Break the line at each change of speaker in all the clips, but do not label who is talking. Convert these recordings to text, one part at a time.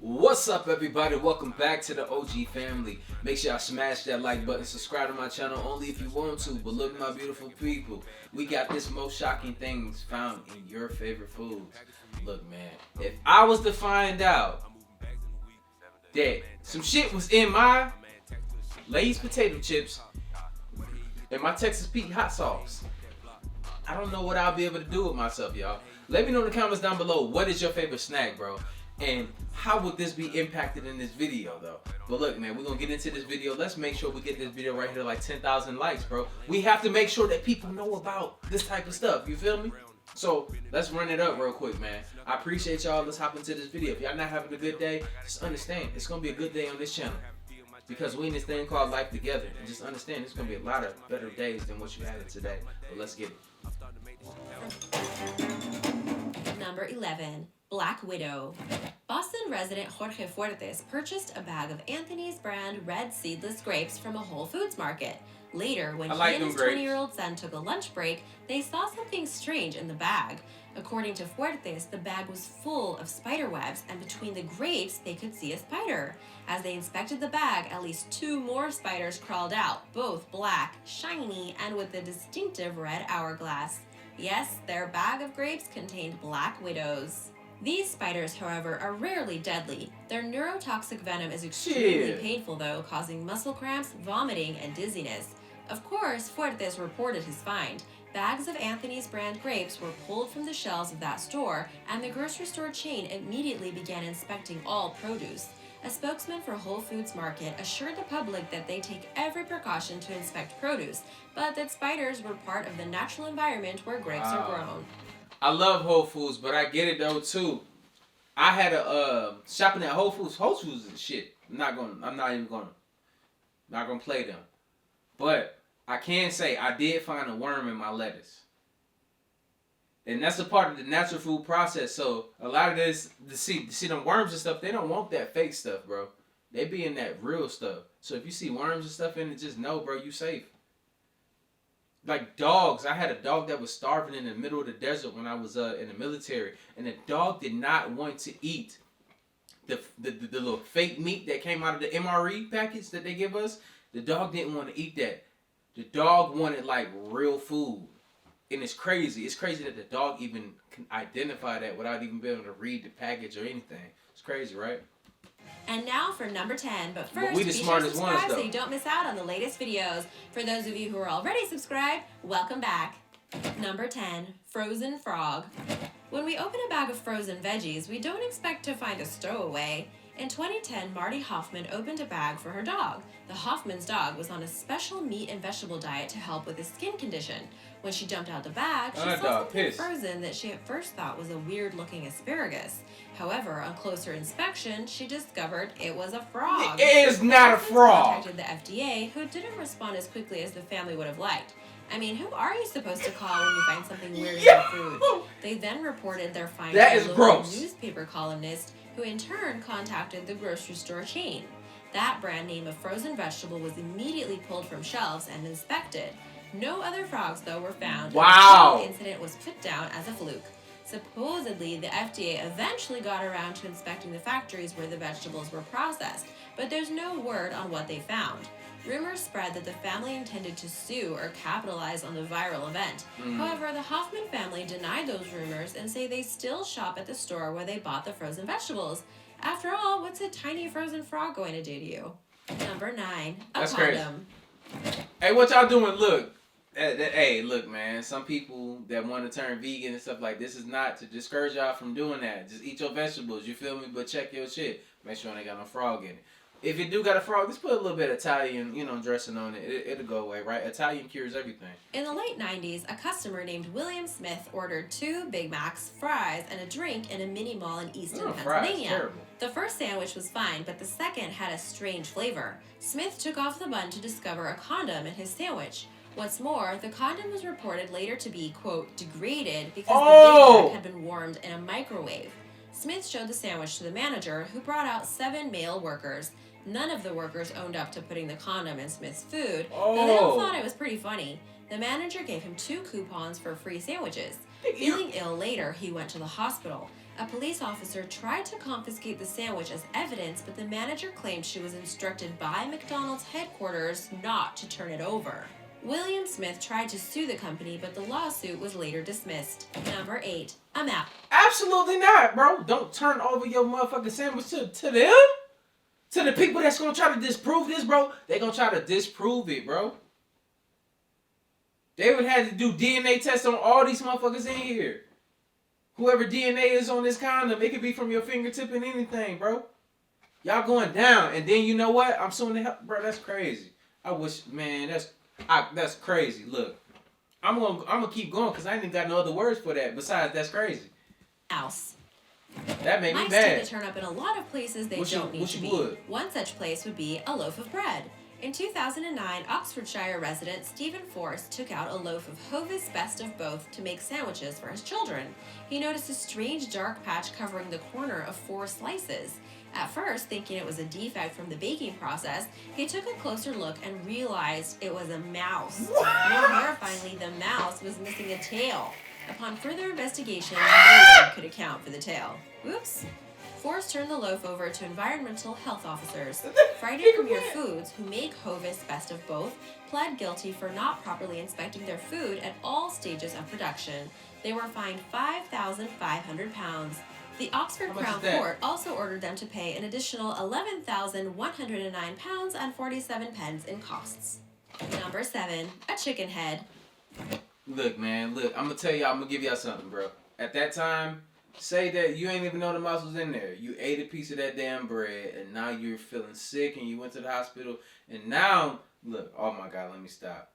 What's up, everybody? Welcome back to the OG family. Make sure y'all smash that like button, subscribe to my channel only if you want to. But look, my beautiful people, we got this most shocking things found in your favorite foods. Look, man, if I was to find out that some shit was in my Lay's potato chips and my Texas Pete hot sauce, I don't know what I'll be able to do with myself, y'all. Let me know in the comments down below, what is your favorite snack, bro? And how would this be impacted in this video, though? But look, man, we're going to get into this video. Let's make sure we get this video right here like 10,000 likes, bro. We have to make sure that people know about this type of stuff. You feel me? So let's run it up real quick, man. I appreciate y'all. Let's hop into this video. If y'all not having a good day, just understand it's going to be a good day on this channel. Because we in this thing called life together. And just understand it's going to be a lot of better days than what you had today. But let's get
it. Number 11. Black Widow. Boston resident Jorge Fuertes purchased a bag of Anthony's brand red seedless grapes from a Whole Foods market. Later, when he and his 20-year-old son took a lunch break, they saw something strange in the bag. According to Fuertes, the bag was full of spider webs, and between the grapes, they could see a spider. As they inspected the bag, at least 2 more spiders crawled out, both black, shiny, and with a distinctive red hourglass. Yes, their bag of grapes contained black widows. These spiders, however, are rarely deadly. Their neurotoxic venom is extremely painful, though, causing muscle cramps, vomiting, and dizziness. Of course, Fuertes reported his find. Bags of Anthony's brand grapes were pulled from the shelves of that store, and the grocery store chain immediately began inspecting all produce. A spokesman for Whole Foods Market assured the public that they take every precaution to inspect produce, but that spiders were part of the natural environment where grapes are grown.
I love Whole Foods, but I get it though too. I had a shopping at Whole Foods. Whole Foods is shit. I'm not gonna play them. But I can say I did find a worm in my lettuce. And that's a part of the natural food process. So a lot of this, see them worms and stuff, they don't want that fake stuff, bro. They be in that real stuff. So if you see worms and stuff in it, just know, bro, you safe. Like dogs, I had a dog that was starving in the middle of the desert when I was in the military, and the dog did not want to eat the little fake meat that came out of the MRE package that they give us. The dog didn't want to eat that. The dog wanted like real food, and it's crazy. It's crazy that the dog even can identify that without even being able to read the package or anything. It's crazy, right?
And now for number 10, but first, be sure to subscribe so you don't miss out on the latest videos. For those of you who are already subscribed, welcome back. Number 10, Frozen Frog. When we open a bag of frozen veggies, we don't expect to find a stowaway. In 2010, Marty Hoffman opened a bag for her dog. The Hoffman's dog was on a special meat and vegetable diet to help with a skin condition. When she dumped out the bag, she saw something frozen that she at first thought was a weird-looking asparagus. However, on closer inspection, she discovered it was a frog.
It is not a frog!
Contacted the FDA, who didn't respond as quickly as the family would have liked. I mean, who are you supposed to call when you find something weird in your food? They then reported their finding to a local newspaper columnist, who in turn contacted the grocery store chain. That brand name of frozen vegetable was immediately pulled from shelves and inspected. No other frogs, though, were found.
Wow!
And the incident was put down as a fluke. Supposedly, the FDA eventually got around to inspecting the factories where the vegetables were processed, but there's no word on what they found. Rumors spread that the family intended to sue or capitalize on the viral event. However, the Hoffman family denied those rumors and say they still shop at the store where they bought the frozen vegetables. After all, what's a tiny frozen frog going to do to you? Number 9, a condom.
Crazy. Hey, what y'all doing? Look. Hey, look, man. Some people that want to turn vegan and stuff like this is not to discourage y'all from doing that. Just eat your vegetables, you feel me? But check your shit. Make sure it ain't got no frog in it. If it do got a frog, just put a little bit of Italian, dressing on it. It'll go away, right? Italian cures everything.
In the late 90s, a customer named William Smith ordered 2 Big Macs, fries, and a drink in a mini mall in eastern Pennsylvania. The first sandwich was fine, but the second had a strange flavor. Smith took off the bun to discover a condom in his sandwich. What's more, the condom was reported later to be, quote, degraded because the Big Mac had been warmed in a microwave. Smith showed the sandwich to the manager, who brought out 7 male workers. None of the workers owned up to putting the condom in Smith's food, though they all thought it was pretty funny. The manager gave him 2 coupons for free sandwiches. Feeling ill later, he went to the hospital. A police officer tried to confiscate the sandwich as evidence, but the manager claimed she was instructed by McDonald's headquarters not to turn it over. William Smith tried to sue the company, but the lawsuit was later dismissed. Number 8. A map.
Absolutely not, bro. Don't turn over your motherfucking sandwich to them. To the people that's gonna try to disprove this, bro. They gonna try to disprove it, bro. They would have to do DNA tests on all these motherfuckers in here. Whoever DNA is on this condom, it could be from your fingertip and anything, bro. Y'all going down, and then you know what? I'm suing the hell, bro. That's crazy. I wish, man. That's crazy. Look, I'm gonna keep going because I ain't even got no other words for that besides that's crazy.
House.
That made me
Mice
bad.
tend to turn up in a lot of places they don't need to be. One such place would be a loaf of bread. In 2009, Oxfordshire resident Stephen Forrest took out a loaf of Hovis Best of Both to make sandwiches for his children. He noticed a strange dark patch covering the corner of 4 slices. At first, thinking it was a defect from the baking process, he took a closer look and realized it was a mouse. More horrifyingly, the mouse was missing a tail. Upon further investigation, no one could account for the tail. Oops. Forrest turned the loaf over to environmental health officers. Friday Premier Foods, who make Hovis Best of Both, pled guilty for not properly inspecting their food at all stages of production. They were fined £5,500. The Oxford Crown Court also ordered them to pay an additional £11,109.47 in costs. Number 7. A chicken head.
Look, man, look, I'm gonna tell y'all, I'm gonna give y'all something, bro. At that time, say that you ain't even know the mouse was in there. You ate a piece of that damn bread, and now you're feeling sick, and you went to the hospital, and now, look, oh my God, let me stop.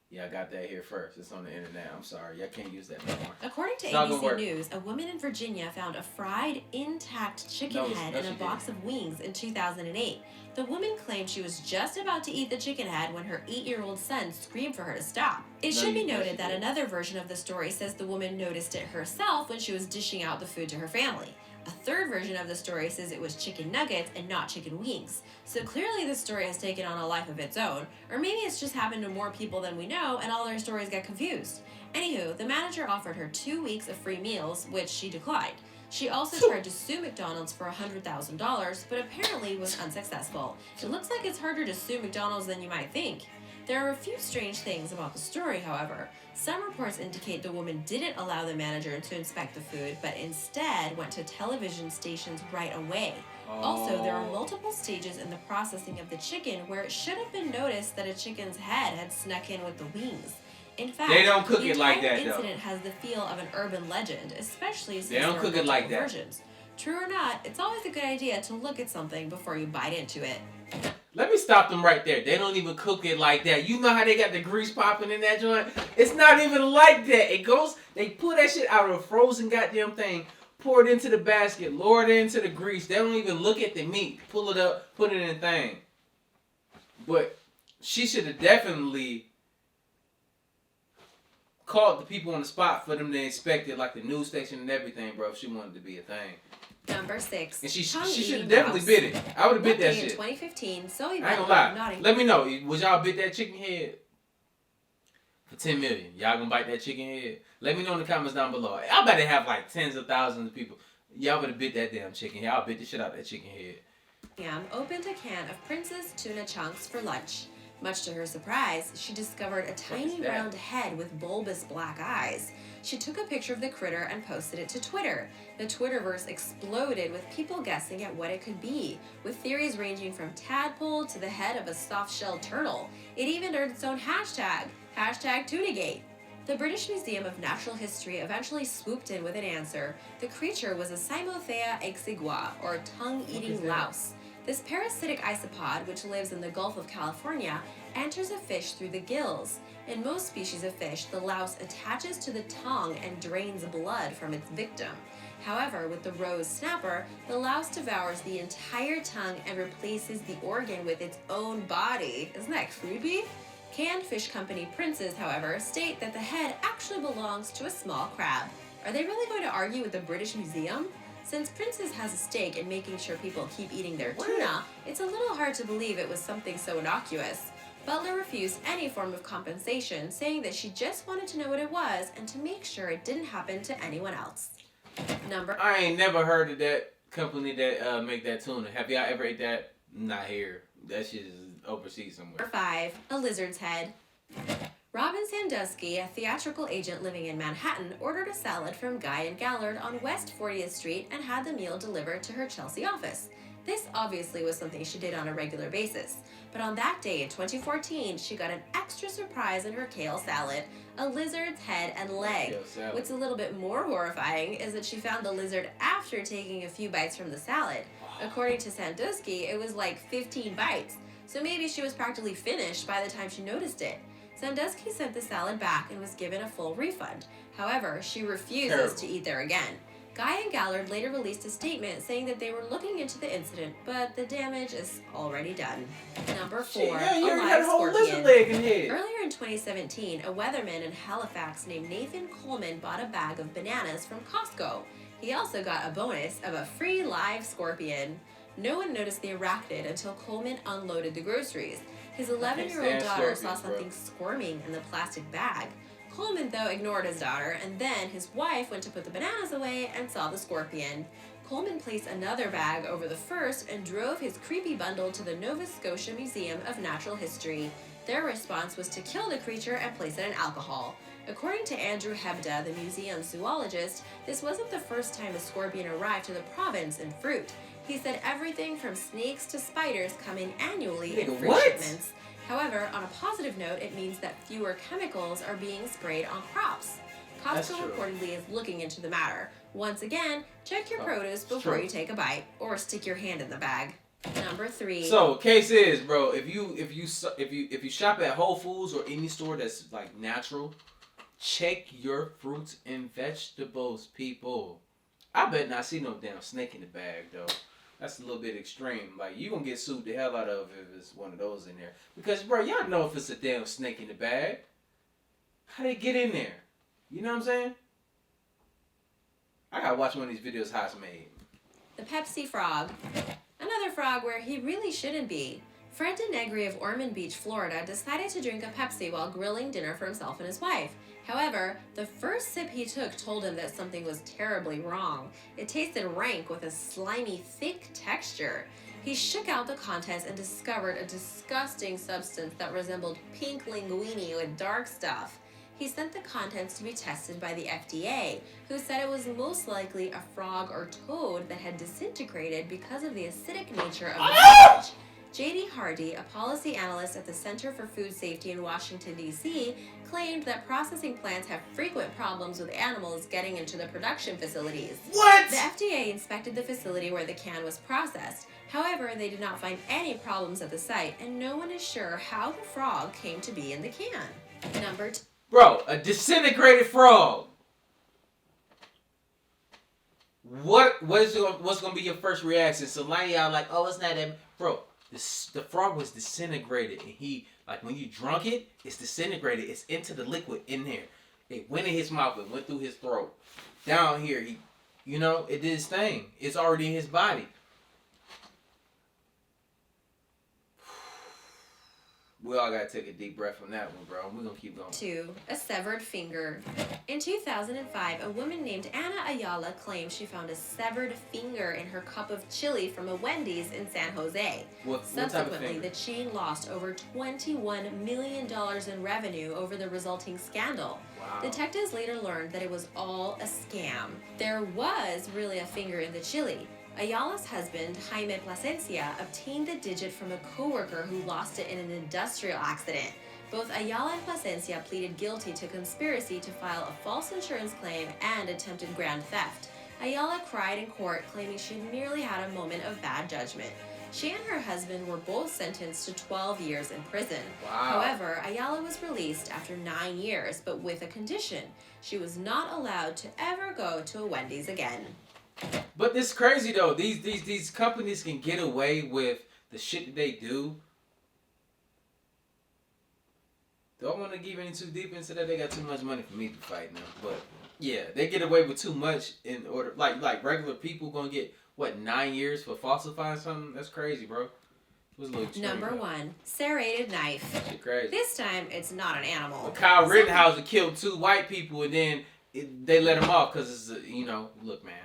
Yeah, I got that here first. It's on the internet. I'm sorry. I can't use that no more.
According to ABC News, a woman in Virginia found a fried, intact chicken head in a box of wings in 2008. The woman claimed she was just about to eat the chicken head when her 8-year-old son screamed for her to stop. It should be noted that another version of the story says the woman noticed it herself when she was dishing out the food to her family. A third version of the story says it was chicken nuggets and not chicken wings. So clearly this story has taken on a life of its own, or maybe it's just happened to more people than we know and all their stories get confused. Anywho, the manager offered her 2 weeks of free meals, which she declined. She also tried to sue McDonald's for $100,000, but apparently was unsuccessful. It looks like it's harder to sue McDonald's than you might think. There are a few strange things about the story, however. Some reports indicate the woman didn't allow the manager to inspect the food, but instead went to television stations right away. Also, there are multiple stages in the processing of the chicken where it should have been noticed that a chicken's head had snuck in with the wings. In fact,
they don't cook
the
it like that,
incident has the feel of an urban legend, especially since
they don't cook it like that.
Versions. True or not, it's always a good idea to look at something before you bite into it.
Let me stop them right there. They don't even cook it like that. You know how they got the grease popping in that joint? It's not even like that. They pull that shit out of a frozen goddamn thing, pour it into the basket, lower it into the grease. They don't even look at the meat, pull it up, put it in the thing. But she should have definitely called the people on the spot for them to inspect it, like the news station and everything, bro, if she wanted to be a thing.
Number 6.
And she should have definitely bit it. I would have bit that shit.
In 2015, Zoe
I ain't gonna lie. Let me know. Would y'all bit that chicken head? For $10 million. Y'all gonna bite that chicken head? Let me know in the comments down below. I bet they have like tens of thousands of people. Y'all would have bit that damn chicken head. I'll bit the shit out of that chicken head.
Opened a can of Prince's tuna chunks for lunch. Much to her surprise, she discovered a tiny round head with bulbous black eyes. She took a picture of the critter and posted it to Twitter. The Twitterverse exploded with people guessing at what it could be, with theories ranging from tadpole to the head of a soft-shelled turtle. It even earned its own hashtag #Tunagate. The British Museum of Natural History eventually swooped in with an answer. The creature was a Simothea exigua, or tongue-eating louse. This parasitic isopod, which lives in the Gulf of California, enters a fish through the gills. In most species of fish, the louse attaches to the tongue and drains blood from its victim. However, with the rose snapper, the louse devours the entire tongue and replaces the organ with its own body. Isn't that creepy? Canned fish company Prince's, however, state that the head actually belongs to a small crab. Are they really going to argue with the British Museum? Since Prince's has a stake in making sure people keep eating their tuna, it's a little hard to believe it was something so innocuous. Butler refused any form of compensation, saying that she just wanted to know what it was and to make sure it didn't happen to anyone else.
I ain't never heard of that company that make that tuna. Have y'all ever ate that? Not here. That shit is overseas somewhere.
Number 5, a lizard's head. Robin Sandusky, a theatrical agent living in Manhattan, ordered a salad from Guy and Gallard on West 40th Street and had the meal delivered to her Chelsea office. This obviously was something she did on a regular basis. But on that day in 2014, she got an extra surprise in her kale salad, a lizard's head and leg. What's a little bit more horrifying is that she found the lizard after taking a few bites from the salad. According to Sandusky, it was like 15 bites, so maybe she was practically finished by the time she noticed it. Sandusky sent the salad back and was given a full refund. However, she refuses to eat there again. Guy and Gallard later released a statement saying that they were looking into the incident, but the damage is already done. Number 4, a live scorpion. Earlier in 2017, a weatherman in Halifax named Nathan Coleman bought a bag of bananas from Costco. He also got a bonus of a free live scorpion. No one noticed the arachnid until Coleman unloaded the groceries. His 11-year-old daughter saw something squirming in the plastic bag. Coleman, though, ignored his daughter, and then his wife went to put the bananas away and saw the scorpion. Coleman placed another bag over the first and drove his creepy bundle to the Nova Scotia Museum of Natural History. Their response was to kill the creature and place it in alcohol. According to Andrew Hebda, the museum's zoologist, this wasn't the first time a scorpion arrived to the province in fruit. He said everything from snakes to spiders come in annually in fruit shipments. However, on a positive note, it means that fewer chemicals are being sprayed on crops. Costco reportedly is looking into the matter. Once again, check your produce before you take a bite, or stick your hand in the bag. Number 3.
So, case is, bro, if you shop at Whole Foods or any store that's like natural, check your fruits and vegetables, people. I bet not see no damn snake in the bag though. That's a little bit extreme. Like, you gonna get sued the hell out of if it's one of those in there. Because, bro, y'all know if it's a damn snake in the bag. How they get in there? You know what I'm saying? I gotta watch one of these videos how it's made.
The Pepsi Frog. Another frog where he really shouldn't be. Fred DeNegri of Ormond Beach, Florida, decided to drink a Pepsi while grilling dinner for himself and his wife. However, the first sip he took told him that something was terribly wrong. It tasted rank with a slimy, thick texture. He shook out the contents and discovered a disgusting substance that resembled pink linguine with dark stuff. He sent the contents to be tested by the FDA, who said it was most likely a frog or toad that had disintegrated because of the acidic nature of the beverage. J.D. Hardy, a policy analyst at the Center for Food Safety in Washington, D.C., claimed that processing plants have frequent problems with animals getting into the production facilities.
What?
The FDA inspected the facility where the can was processed. However, they did not find any problems at the site, and no one is sure how the frog came to be in the can. Number 2.
Bro, a disintegrated frog. What's gonna be your first reaction? So like y'all like, oh, it's not that, bro. The frog was disintegrated, and he, like, when you drunk it, it's disintegrated. It's into the liquid in there. It went in his mouth. It went through his throat. Down here, it did his thing. It's already in his body. We all gotta take a deep breath on that one, bro. We're gonna keep going.
2. A severed finger. In 2005, a woman named Ana Ayala claimed she found a severed finger in her cup of chili from a Wendy's in San Jose. Subsequently, the chain lost over $21 million in revenue over the resulting scandal. Wow. Detectives later learned that it was all a scam. There was really a finger in the chili. Ayala's husband, Jaime Plasencia, obtained the digit from a coworker who lost it in an industrial accident. Both Ayala and Plasencia pleaded guilty to conspiracy to file a false insurance claim and attempted grand theft. Ayala cried in court, claiming she merely had a moment of bad judgment. She and her husband were both sentenced to 12 years in prison.
Wow.
However, Ayala was released after 9 years, but with a condition. She was not allowed to ever go to a Wendy's again.
But this crazy though. These companies can get away with the shit that they do. Don't want to give any too deep into that. They got too much money for me to fight now. But yeah, they get away with too much in order. Like regular people gonna get 9 years for falsifying something? That's crazy, bro. It was a little extreme.
Number 1, serrated knife.
Shit crazy.
This time it's not an animal.
But Kyle Rittenhouse killed 2 white people, and then they let him off because it's you know, look, man.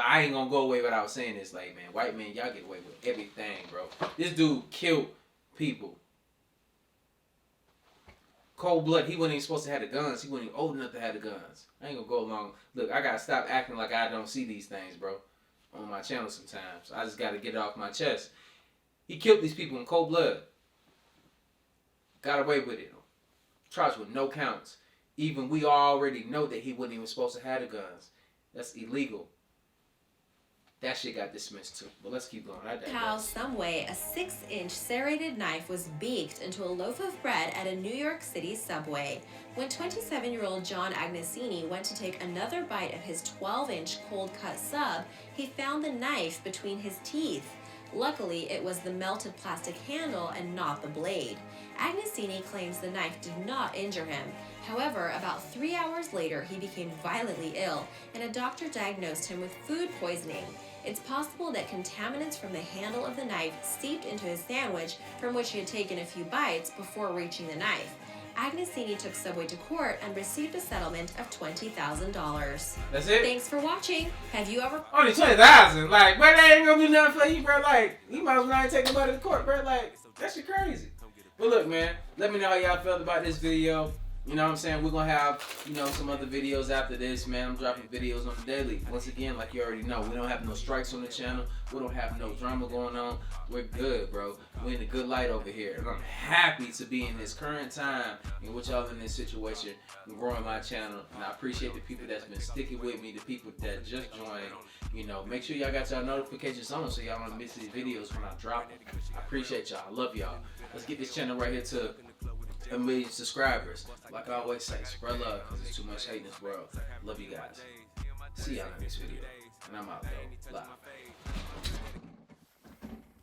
I ain't gonna go away without saying this. Like, man, white men, y'all get away with everything, bro. This dude killed people. Cold blood. He wasn't even supposed to have the guns. He wasn't even old enough to have the guns. I ain't gonna go along. Look, I gotta stop acting like I don't see these things, bro, on my channel sometimes. I just gotta get it off my chest. He killed these people in cold blood. Got away with it. Charged with no counts. Even we already know that he wasn't even supposed to have the guns. That's illegal. That shit got dismissed too. But let's keep going.
How some way a 6-inch serrated knife was baked into a loaf of bread at a New York City subway. When 27-year-old John Agnesini went to take another bite of his 12-inch cold-cut sub, he found the knife between his teeth. Luckily, it was the melted plastic handle and not the blade. Agnesini claims the knife did not injure him. However, about 3 hours later, he became violently ill, and a doctor diagnosed him with food poisoning. It's possible that contaminants from the handle of the knife seeped into his sandwich, from which he had taken a few bites before reaching the knife. Agnesini took Subway to court and received a settlement of $20,000.
That's it?
Thanks for watching. Have you ever...
Only $20,000? Like, but they ain't gonna do nothing for you, bro. Like, you might as well not take nobody to court, bro. Like, that shit crazy. But look, man, let me know how y'all felt about this video. You know what I'm saying? We're going to have, you know, some other videos after this, man. I'm dropping videos on the daily. Once again, like you already know, we don't have no strikes on the channel. We don't have no drama going on. We're good, bro. We're in a good light over here. And I'm happy to be in this current time in which y'all in this situation and growing my channel. And I appreciate the people that's been sticking with me, the people that just joined. You know, make sure y'all got y'all notifications on so y'all don't miss these videos when I drop them. I appreciate y'all. I love y'all. Let's get this channel right here to 1 million subscribers. Like I always say, spread love because there's too much hate in this world. Love you guys. See y'all in this video. And I'm out though. Live.